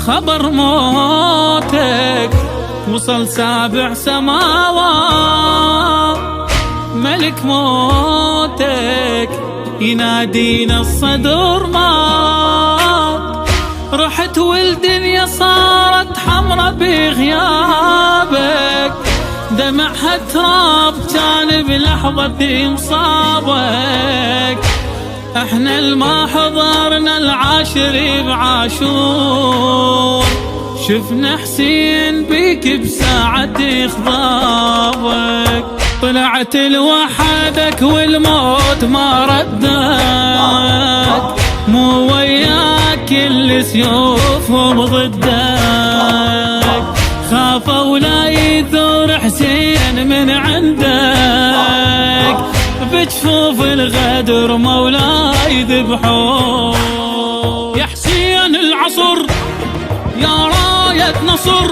خبر موتك وصل 7 سماوات، ملك موتك ينادينا الصدر مات. رحت والدنيا صارت حمرا بغيابك، دمعها تراب كان بلحظة مصابك. احنا الما حضرنا العاشر بعاشور، شفنا حسين بيك بساعة خضابك. طلعت لوحدك والموت ما ردك، مو وياك كل سيوفهم ضدك. خافوا لا يثور حسين من عندك، بجفوف الغدر مولاي ذبحوك. يا حسين العصر يا راية نصر،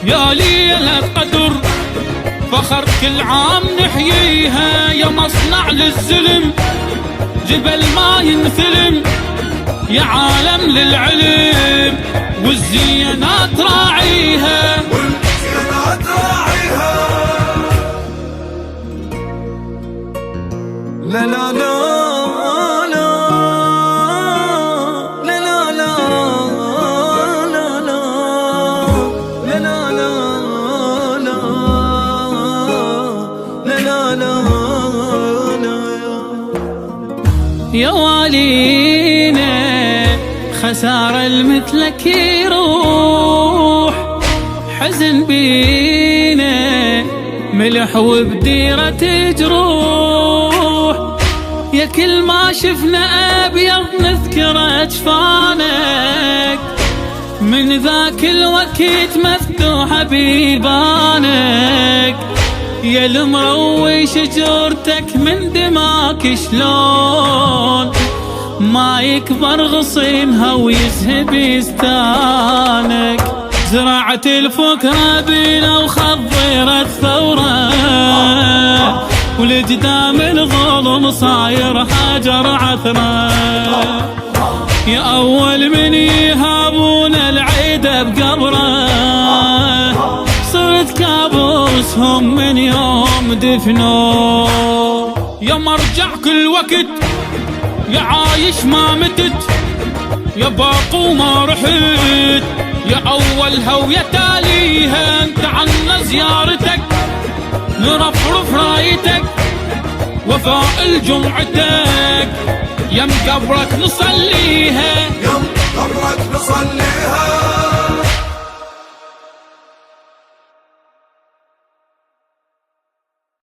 يا ليلة قدر فخر كل عام نحييها. يا مصنع للزلم جبل ما ينثلم، يا عالم للعلم والزينات راعيها. لا لا لا لا لا لا لا لا لا لا لا لا. يا والينا خسارة المثلك يروح، حزن بينا ملح وبديرة جروح. يا كل ما شفنا أبيض نذكر أجفانك، من ذاك الوقت مفتوحة بيبانك. يا المروي شجرتك من دماك شلون ما يكبر غصينها ويزهب يستانك. زرعت الفكرة بينا وخضرت ثورة، والجدام الظلم صاير حجر عثرة. يا أول من يهابون العيدة بقبره، صرت كابوسهم من يوم دفنوه. يا مرجع كل وقت يا عايش ما متت، يا باقو ما رحت، يا أولها ويا تاليها. انت عنا زيارتك نرفرف رايتك، وفاء لجمعتك يم قبرك نصليها. يم قبرك نصليها.